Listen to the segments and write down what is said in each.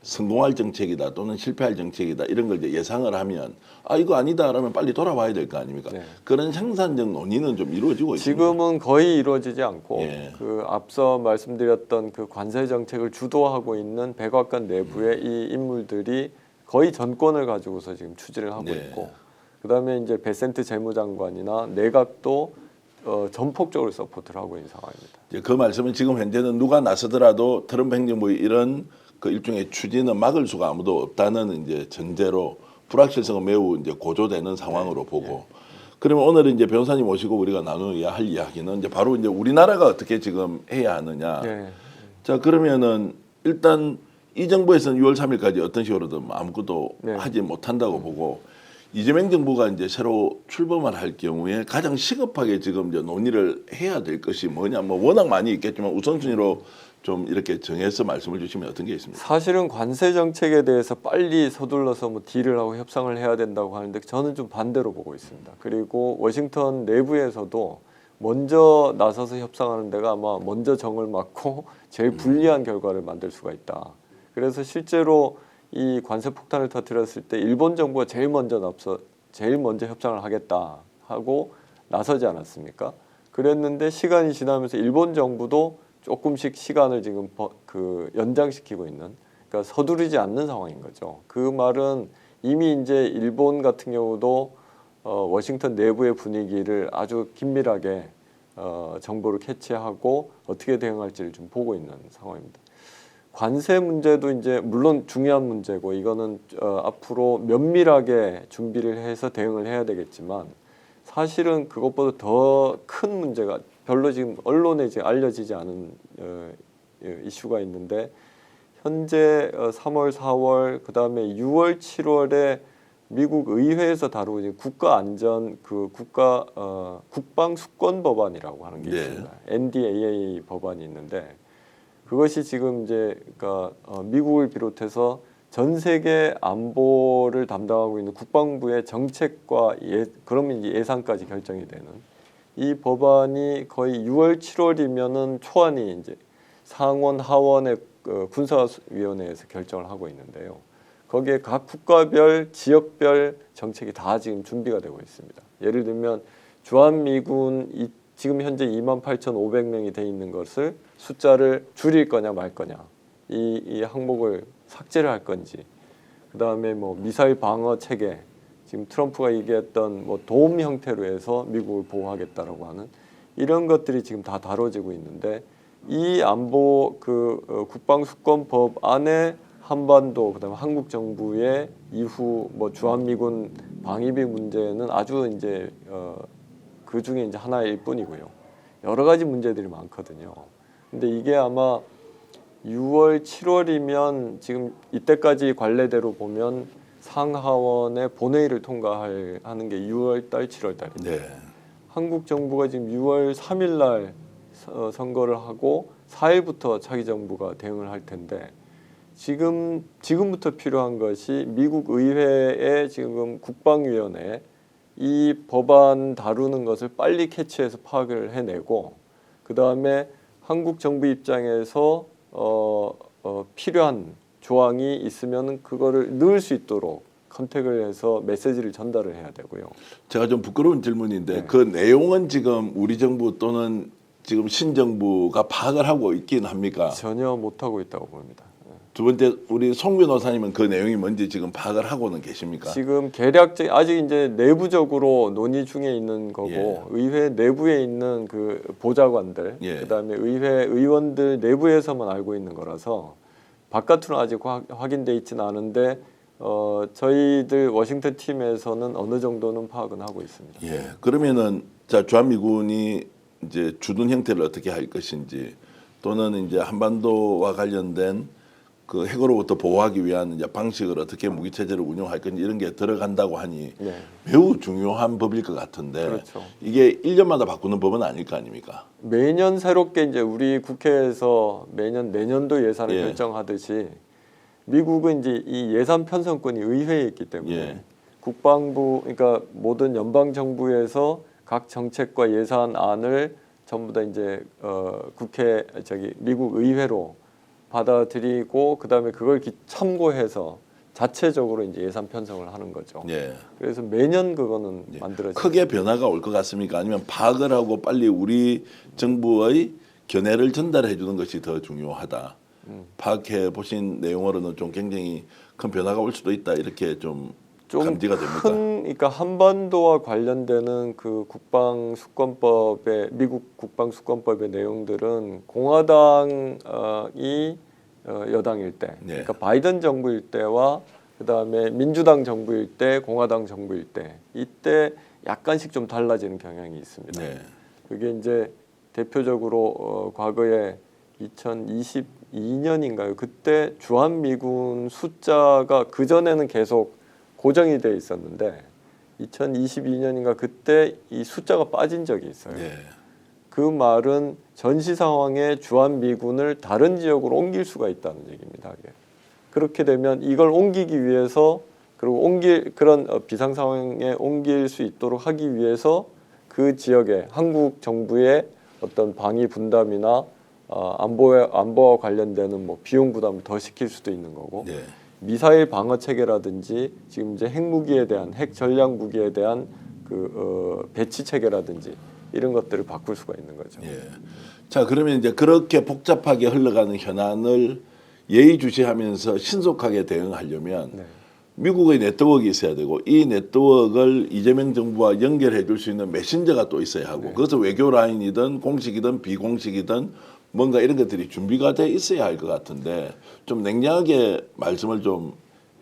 성공할 정책이다 또는 실패할 정책이다 이런 걸 이제 예상을 하면 아 이거 아니다 라면 빨리 돌아와야 될 거 아닙니까? 네. 그런 생산적 논의는 좀 이루어지고 있습니다. 지금은 거의 이루어지지 않고 예. 그 앞서 말씀드렸던 그 관세 정책을 주도하고 있는 백악관 내부의 이 인물들이 거의 전권을 가지고서 지금 추진을 하고 네. 있고 그다음에 이제 베센트 재무장관이나 내각도 전폭적으로 서포트를 하고 있는 상황입니다. 이제 그 말씀은 지금 현재는 누가 나서더라도 트럼프 행정부의 이런 그 일종의 추진은 막을 수가 아무도 없다는 이제 전제로 불확실성은 매우 이제 고조되는 상황으로 보고 그러면 오늘은 이제 변호사님 모시고 우리가 나눠야 할 이야기는 이제 바로 이제 우리나라가 어떻게 지금 해야 하느냐. 네. 자 그러면은 일단 이 정부에서는 6월 3일까지 어떤 식으로든 아무것도 네. 하지 못한다고 보고 이재명 정부가 이제 새로 출범을 할 경우에 가장 시급하게 지금 이제 논의를 해야 될 것이 뭐냐 뭐 워낙 많이 있겠지만 우선순위로 좀 이렇게 정해서 말씀을 주시면 어떤 게 있습니까? 사실은 관세 정책에 대해서 빨리 서둘러서 뭐 딜을 하고 협상을 해야 된다고 하는데 저는 좀 반대로 보고 있습니다. 그리고 워싱턴 내부에서도 먼저 나서서 협상하는 데가 아마 먼저 정을 맞고 제일 불리한 결과를 만들 수가 있다. 그래서 실제로 이 관세 폭탄을 터뜨렸을 때 일본 정부가 제일 먼저 협상을 하겠다 하고 나서지 않았습니까? 그랬는데 시간이 지나면서 일본 정부도 조금씩 시간을 지금 연장시키고 있는, 그러니까 서두르지 않는 상황인 거죠. 그 말은 이미 이제 일본 같은 경우도 워싱턴 내부의 분위기를 아주 긴밀하게 정보를 캐치하고 어떻게 대응할지를 좀 보고 있는 상황입니다. 관세 문제도 이제 물론 중요한 문제고 이거는 앞으로 면밀하게 준비를 해서 대응을 해야 되겠지만 사실은 그것보다 더 큰 문제가 별로 지금 언론에 지금 알려지지 않은 이슈가 있는데 현재 3월, 4월, 그다음에 6월, 7월에 미국 의회에서 다루고 있는 국가안전 국방수권법안이라고 하는 게 네. 있습니다. NDAA 법안이 있는데 그것이 지금 이제 그러니까 미국을 비롯해서 전 세계 안보를 담당하고 있는 국방부의 정책과 그러면 이제 예산까지 결정이 되는 이 법안이 거의 6월, 7월이면은 초안이 이제 상원, 하원의 군사위원회에서 결정을 하고 있는데요. 거기에 각 국가별, 지역별 정책이 다 지금 준비가 되고 있습니다. 예를 들면 주한미군 지금 현재 28,500명이 돼 있는 것을 숫자를 줄일 거냐 말 거냐, 이 항목을 삭제를 할 건지, 그 다음에 뭐 미사일 방어 체계, 지금 트럼프가 얘기했던 뭐 도움 형태로 해서 미국을 보호하겠다라고 하는 이런 것들이 지금 다 다뤄지고 있는데 이 안보 국방수권법 안에 한반도 그다음에 한국 정부의 이후 뭐 주한미군 방위비 문제는 아주 이제 그 중에 이제 하나일 뿐이고요. 여러 가지 문제들이 많거든요. 근데 이게 아마 6월, 7월이면 지금 이때까지 관례대로 보면 상하원의 본회의를 통과하는 게 6월 달, 7월 달입니다. 네. 한국 정부가 지금 6월 3일 날 선거를 하고 4일부터 차기 정부가 대응을 할 텐데 지금부터 필요한 것이 미국 의회의 지금 국방위원회 이 법안 다루는 것을 빨리 캐치해서 파악을 해내고 그 다음에 한국 정부 입장에서 필요한 조항이 있으면 그거를 넣을 수 있도록 컨택을 해서 메시지를 전달을 해야 되고요. 제가 좀 부끄러운 질문인데 네. 그 내용은 지금 우리 정부 또는 지금 신정부가 파악을 하고 있긴 합니까? 전혀 못하고 있다고 봅니다. 두 번째 우리 송 변호사님은 그 내용이 뭔지 지금 파악을 하고는 계십니까? 지금 계략적 아직 이제 내부적으로 논의 중에 있는 거고 예. 의회 내부에 있는 그 보좌관들 예. 그다음에 의회 의원들 내부에서만 알고 있는 거라서 바깥으로는 아직 확인돼 있지는 않은데 저희들 워싱턴 팀에서는 어느 정도는 파악은 하고 있습니다. 예. 그러면은 자 주한미군이 이제 주둔 형태를 어떻게 할 것인지 또는 이제 한반도와 관련된 그 핵으로부터 보호하기 위한 이제 방식을 어떻게 무기 체제를 운영할 건지 이런 게 들어간다고 하니 네. 매우 중요한 법일 것 같은데 그렇죠. 이게 1년마다 바꾸는 법은 아닐 거 아닙니까? 매년 새롭게 이제 우리 국회에서 매년 내년도 예산을 예. 결정하듯이 미국은 이제 이 예산 편성권이 의회에 있기 때문에 예. 국방부 그러니까 모든 연방 정부에서 각 정책과 예산안을 전부 다 이제 국회 미국 의회로 받아들이고 그다음에 그걸 참고해서 자체적으로 이제 예산 편성을 하는 거죠. 예. 그래서 매년 그거는 예. 만들어지죠. 크게 변화가 올 것 같습니까? 아니면 파악을 하고 빨리 우리 정부의 견해를 전달해 주는 것이 더 중요하다. 파악해 보신 내용으로는 좀 굉장히 큰 변화가 올 수도 있다. 이렇게 좀 감지가 됩니까? 그러니까 한반도와 관련되는 그 국방 수권법의 미국 국방 수권법의 내용들은 공화당이 여당일 때, 네. 그러니까 바이든 정부일 때와 그다음에 민주당 정부일 때, 공화당 정부일 때 이때 약간씩 좀 달라지는 경향이 있습니다. 네. 그게 이제 대표적으로 과거에 2022년인가요? 그때 주한미군 숫자가 그 전에는 계속 고정이 돼 있었는데 2022년인가 그때 이 숫자가 빠진 적이 있어요. 네. 그 말은 전시 상황에 주한미군을 다른 지역으로 옮길 수가 있다는 얘기입니다. 이게. 그렇게 되면 이걸 옮기기 위해서 그리고 그런 비상 상황에 옮길 수 있도록 하기 위해서 그 지역에 한국 정부의 어떤 방위 분담이나 안보와 관련되는 뭐 비용 부담을 더 시킬 수도 있는 거고 네. 미사일 방어 체계라든지 지금 이제 핵무기에 대한 핵 전략 무기에 대한 그 배치 체계라든지 이런 것들을 바꿀 수가 있는 거죠. 예. 자, 그러면 이제 그렇게 복잡하게 흘러가는 현안을 예의주시하면서 신속하게 대응하려면 네. 미국의 네트워크가 있어야 되고 이 네트워크를 이재명 정부와 연결해 줄 수 있는 메신저가 또 있어야 하고 네. 그것은 외교 라인이든 공식이든 비공식이든 뭔가 이런 것들이 준비가 돼 있어야 할 것 같은데 좀 냉정하게 말씀을 좀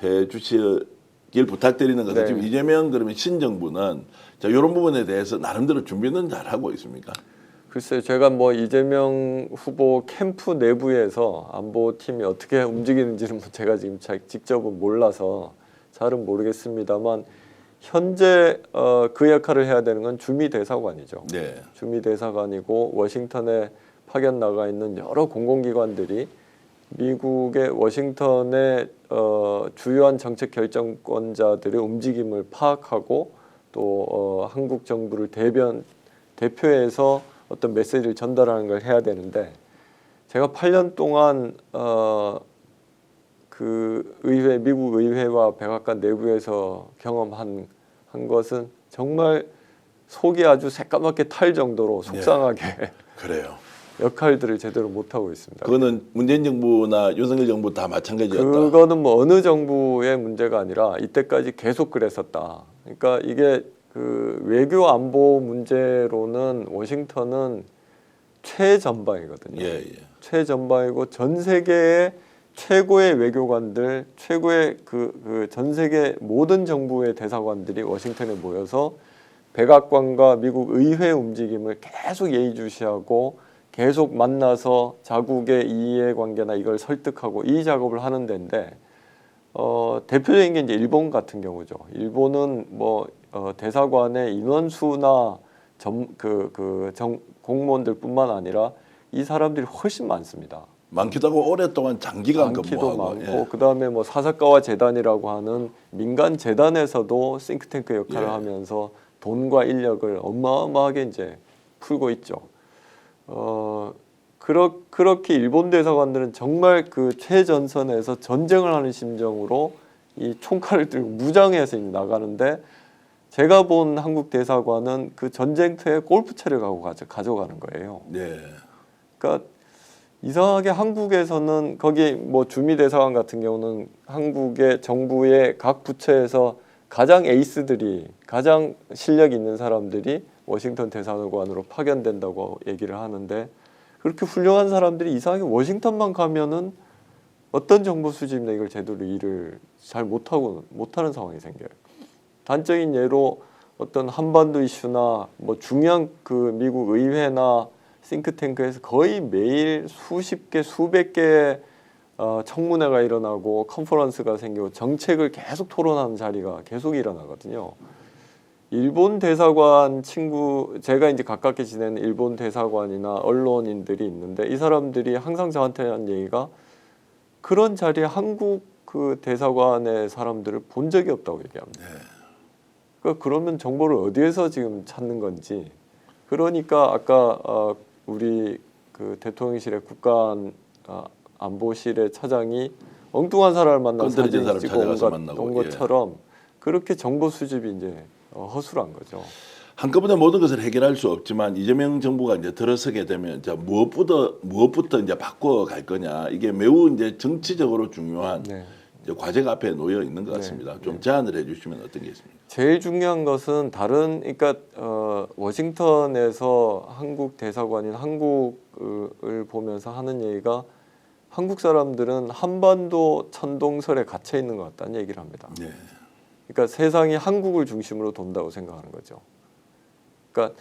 해 주시길 부탁드리는 것은 네. 지금 이재명 그러면 신정부는 자, 이런 부분에 대해서 나름대로 준비는 잘 하고 있습니까? 글쎄요, 제가 뭐 이재명 후보 캠프 내부에서 안보팀이 어떻게 움직이는지는 뭐 제가 지금 직접은 몰라서 잘은 모르겠습니다만 현재 그 역할을 해야 되는 건 주미 대사관이죠. 네. 주미 대사관이고 워싱턴에 파견 나가 있는 여러 공공기관들이 미국의 워싱턴의 주요한 정책 결정권자들의 움직임을 파악하고 또 한국 정부를 대표해서 어떤 메시지를 전달하는 걸 해야 되는데 제가 8년 동안 그 미국 의회와 백악관 내부에서 경험한 것은 정말 속이 아주 새까맣게 탈 정도로 속상하게 그래요. 역할들을 제대로 못 하고 있습니다. 그거는 문재인 정부나 윤석열 정부 다 마찬가지였다. 그거는 뭐 어느 정부의 문제가 아니라 이때까지 계속 그랬었다. 그러니까 이게 그 외교 안보 문제로는 워싱턴은 최전방이거든요. 예, 예. 최전방이고 전 세계의 최고의 외교관들, 최고의 그 전 세계 모든 정부의 대사관들이 워싱턴에 모여서 백악관과 미국 의회 움직임을 계속 예의주시하고 계속 만나서 자국의 이해관계나 이걸 설득하고 이 작업을 하는 데인데 대표적인 게 이제 일본 같은 경우죠. 일본은 뭐 대사관의 인원수나 공무원들뿐만 아니라 이 사람들이 훨씬 많습니다. 많기도 하고 오랫동안 장기간 많기도 근무하고. 많고 예. 그다음에 뭐 사사카와 재단이라고 하는 민간 재단에서도 싱크탱크 역할을 예. 하면서 돈과 인력을 어마어마하게 이제 풀고 있죠. 그렇게 일본 대사관들은 정말 그 최전선에서 전쟁을 하는 심정으로 이 총칼을 들고 무장해서 이제 나가는데 제가 본 한국 대사관은 그 전쟁터에 골프채를 가져가는 거예요. 네. 그러니까 이상하게 한국에서는 거기 뭐 주미 대사관 같은 경우는 한국의 정부의 각 부처에서 가장 에이스들이 가장 실력 있는 사람들이 워싱턴 대사관으로 파견된다고 얘기를 하는데 그렇게 훌륭한 사람들이 이상하게 워싱턴만 가면은 어떤 정보 수집이나 이걸 제대로 일을 잘 못하는 상황이 생겨요. 단적인 예로 어떤 한반도 이슈나 뭐 중요한 그 미국 의회나 싱크탱크에서 거의 매일 수십 개, 수백 개의 청문회가 일어나고 컨퍼런스가 생기고 정책을 계속 토론하는 자리가 계속 일어나거든요. 일본 대사관 제가 이제 가깝게 지내는 일본 대사관이나 언론인들이 있는데 이 사람들이 항상 저한테 하는 얘기가 그런 자리에 한국 그 대사관의 사람들을 본 적이 없다고 얘기합니다. 그러니까 그러면 정보를 어디에서 지금 찾는 건지. 그러니까 아까 우리 그 대통령실의 국가안 안보실의 차장이 엉뚱한 사람을 만나서 건드려진 사진 사람 찍고 찾아가서 만나고, 온 것처럼 그렇게 정보 수집이 이제 허술한 거죠. 한꺼번에 모든 것을 해결할 수 없지만 이재명 정부가 이제 들어서게 되면 자 무엇부터 이제 바꿔 갈 거냐 이게 매우 이제 정치적으로 중요한 네. 이제 과제가 앞에 놓여 있는 것 같습니다. 좀 제안을 해주시면 어떤 게 있습니까? 제일 중요한 것은 그러니까 워싱턴에서 한국 대사관인 한국을 보면서 하는 얘기가 한국 사람들은 한반도 천동설에 갇혀 있는 것 같다는 얘기를 합니다. 네. 그러니까 세상이 한국을 중심으로 돈다고 생각하는 거죠. 그러니까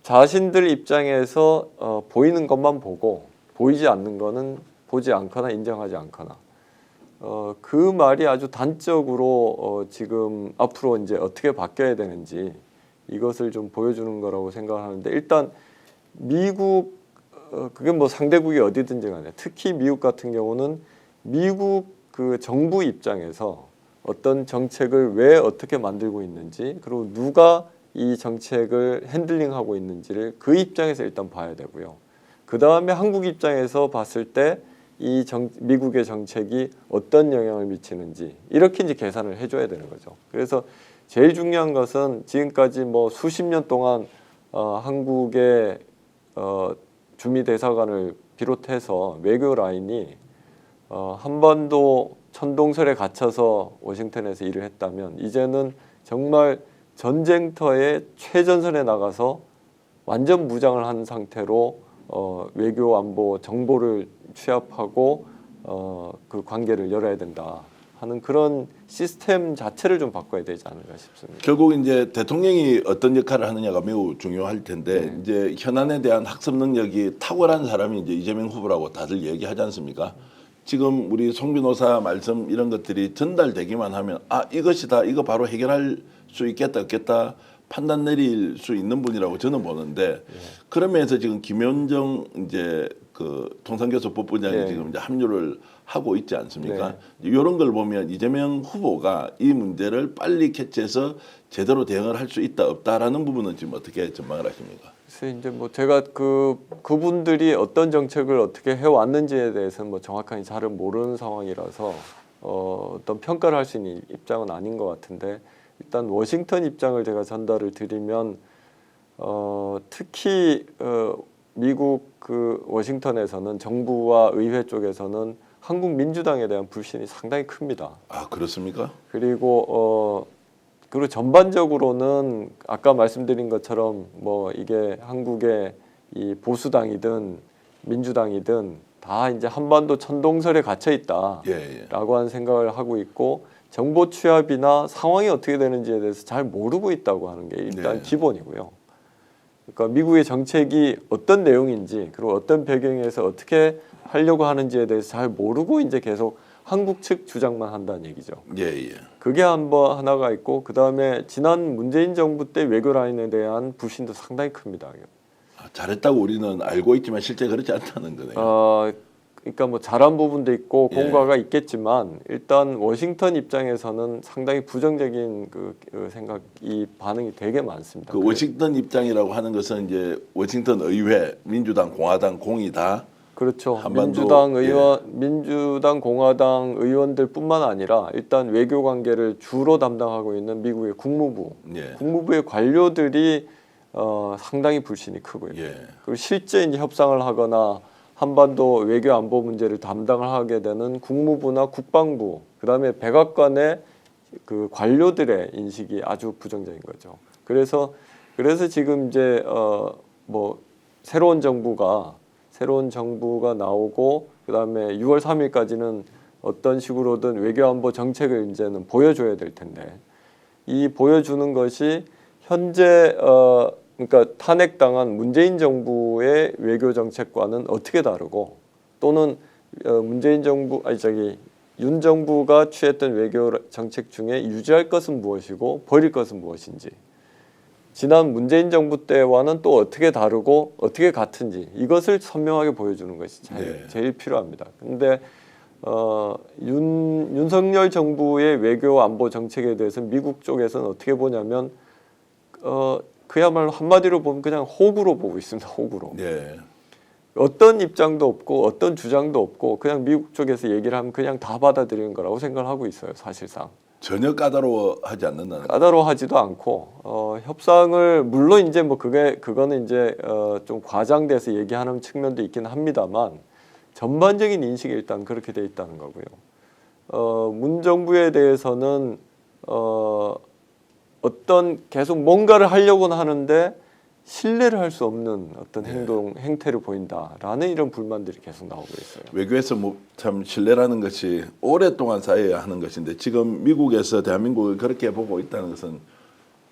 자신들 입장에서 보이는 것만 보고 보이지 않는 거는 보지 않거나 인정하지 않거나 그 말이 아주 단적으로 지금 앞으로 이제 어떻게 바뀌어야 되는지 이것을 좀 보여주는 거라고 생각하는데 일단 미국 그게 뭐 상대국이 어디든지 간에 특히 미국 같은 경우는 미국 그 정부 입장에서 어떤 정책을 왜 어떻게 만들고 있는지 그리고 누가 이 정책을 핸들링하고 있는지를 그 입장에서 일단 봐야 되고요. 그 다음에 한국 입장에서 봤을 때 이 미국의 정책이 어떤 영향을 미치는지 이렇게 이제 계산을 해줘야 되는 거죠. 그래서 제일 중요한 것은 지금까지 뭐 수십 년 동안 한국의 주미 대사관을 비롯해서 외교 라인이 한반도 천동설에 갇혀서 워싱턴에서 일을 했다면 이제는 정말 전쟁터의 최전선에 나가서 완전 무장을 한 상태로 외교 안보 정보를 취합하고 그 관계를 열어야 된다 하는 그런 시스템 자체를 좀 바꿔야 되지 않을까 싶습니다. 결국 이제 대통령이 어떤 역할을 하느냐가 매우 중요할 텐데 이제 현안에 대한 학습 능력이 탁월한 사람이 이제 이재명 후보라고 다들 얘기하지 않습니까? 지금 우리 송 변호사 말씀 이런 것들이 전달되기만 하면 이것이다 이거 바로 해결할 수 있겠다 없겠다 판단 내릴 수 있는 분이라고 저는 보는데 그러면서 지금 김현정 이제 그 통상교섭본부장이 지금 이제 합류를 하고 있지 않습니까? 이런 걸 보면 이재명 후보가 이 문제를 빨리 캐치해서 제대로 대응을 할 수 있다 없다라는 부분은 지금 어떻게 전망을 하십니까? 그래서 이제 뭐 제가 그분들이 어떤 정책을 어떻게 해왔는지에 대해서는 뭐 정확하게 잘은 모르는 상황이라서 어떤 평가를 할 수 있는 입장은 아닌 것 같은데 일단 워싱턴 입장을 제가 전달을 드리면 특히 미국 그 워싱턴에서는 정부와 의회 쪽에서는 한국 민주당에 대한 불신이 상당히 큽니다. 아 그렇습니까? 그리고 전반적으로는 아까 말씀드린 것처럼 뭐 이게 한국의 이 보수당이든 민주당이든 다 이제 한반도 천동설에 갇혀 있다라고 하는 생각을 하고 있고 정보 취합이나 상황이 어떻게 되는지에 대해서 잘 모르고 있다고 하는 게 일단 기본이고요. 그러니까 미국의 정책이 어떤 내용인지 그리고 어떤 배경에서 어떻게 하려고 하는지에 대해서 잘 모르고 이제 계속 한국 측 주장만 한다는 얘기죠. 그게 하나가 있고 그 다음에 지난 문재인 정부 때 외교 라인에 대한 불신도 상당히 큽니다. 잘했다고 우리는 알고 있지만 실제 그렇지 않다는 거네요. 그러니까 뭐 잘한 부분도 있고 공과가 있겠지만 일단 워싱턴 입장에서는 상당히 부정적인 그 생각이 반응이 되게 많습니다. 그 워싱턴 입장이라고 하는 것은 이제 워싱턴 의회, 민주당, 공화당 공이 다 그렇죠. 한반도, 민주당, 공화당 의원들뿐만 아니라 일단 외교 관계를 주로 담당하고 있는 미국의 국무부의 관료들이 상당히 불신이 크고요. 그리고 실제 이제 협상을 하거나 한반도 외교 안보 문제를 담당을 하게 되는 국무부나 국방부, 그다음에 백악관의 그 관료들의 인식이 아주 부정적인 거죠. 그래서 지금 이제 뭐 새로운 정부가 나오고 그다음에 6월 3일까지는 어떤 식으로든 외교 안보 정책을 이제는 보여줘야 될 텐데 이 보여주는 것이 현재 그러니까 탄핵당한 문재인 정부의 외교 정책과는 어떻게 다르고 또는 윤 정부가 취했던 외교 정책 중에 유지할 것은 무엇이고 버릴 것은 무엇인지 지난 문재인 정부 때와는 또 어떻게 다르고 어떻게 같은지 이것을 선명하게 보여주는 것이 제일 필요합니다. 그런데 윤석열 정부의 외교 안보 정책에 대해서 미국 쪽에서는 어떻게 보냐면 그야말로 한마디로 보면 그냥 호구로 보고 있습니다. 호구로. 어떤 입장도 없고 어떤 주장도 없고 그냥 미국 쪽에서 얘기를 하면 그냥 다 받아들이는 거라고 생각을 하고 있어요. 사실상. 전혀 까다로워하지 않는다는. 까다로워하지도 않고 협상을 물론 이제 뭐 그거는 이제 좀 과장돼서 얘기하는 측면도 있긴 합니다만 전반적인 인식이 일단 그렇게 돼 있다는 거고요. 문 정부에 대해서는 어떤 계속 뭔가를 하려고는 하는데 신뢰를 할 수 없는 어떤 행태를 보인다라는 이런 불만들이 계속 나오고 있어요. 외교에서 뭐 참 신뢰라는 것이 오랫동안 쌓여야 하는 것인데 지금 미국에서 대한민국을 그렇게 보고 있다는 것은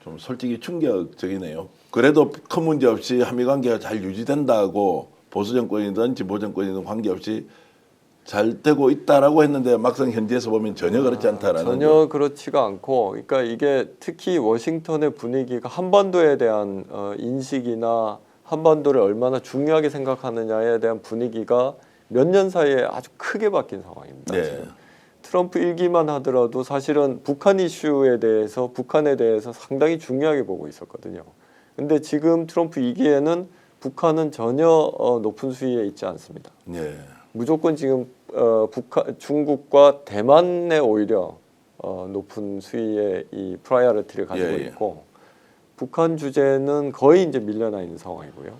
좀 솔직히 충격적이네요. 그래도 큰 문제 없이 한미 관계가 잘 유지된다고 보수 정권이든 진보 정권이든 관계없이 잘 되고 있다라고 했는데 막상 현지에서 보면 전혀 그렇지 않다라는. 전혀 그렇지가 않고, 그러니까 이게 특히 워싱턴의 분위기가 한반도에 대한 인식이나 한반도를 얼마나 중요하게 생각하느냐에 대한 분위기가 몇 년 사이에 아주 크게 바뀐 상황입니다. 네. 지금. 트럼프 1기만 하더라도 사실은 북한 이슈에 대해서 북한에 대해서 상당히 중요하게 보고 있었거든요. 근데 지금 트럼프 2기에는 북한은 전혀 높은 수위에 있지 않습니다. 네. 무조건 지금 중국과 대만에 오히려 높은 수위의 이 프라이어리티를 가지고 있고 북한 주제는 거의 이제 밀려나 있는 상황이고요.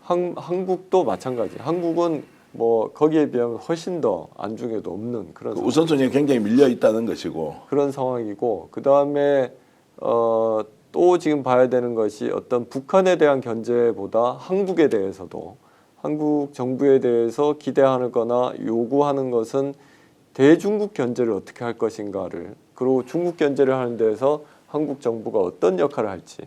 한국도 마찬가지. 한국은 뭐 거기에 비하면 훨씬 더 안중에도 없는 그런 우선순위에 굉장히 밀려 있다는 것이고 그런 상황이고, 그 다음에 또 지금 봐야 되는 것이 어떤 북한에 대한 견제보다 한국에 대해서도 한국 정부에 대해서 기대하거나 요구하는 것은 대중국 견제를 어떻게 할 것인가를, 그리고 중국 견제를 하는 데에서 한국 정부가 어떤 역할을 할지.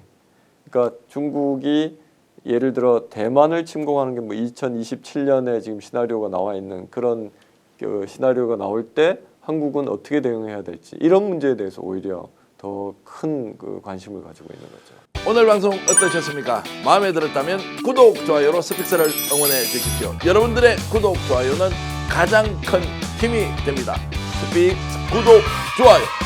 그러니까 중국이 예를 들어 대만을 침공하는 게 뭐 2027년에 지금 시나리오가 나와 있는 그런 시나리오가 나올 때 한국은 어떻게 대응해야 될지, 이런 문제에 대해서 오히려 더 큰 관심을 가지고 있는 거죠. 오늘 방송 어떠셨습니까? 마음에 들었다면 구독, 좋아요로 스픽스를 응원해 주십시오. 여러분들의 구독, 좋아요는 가장 큰 힘이 됩니다. 스픽스 구독, 좋아요.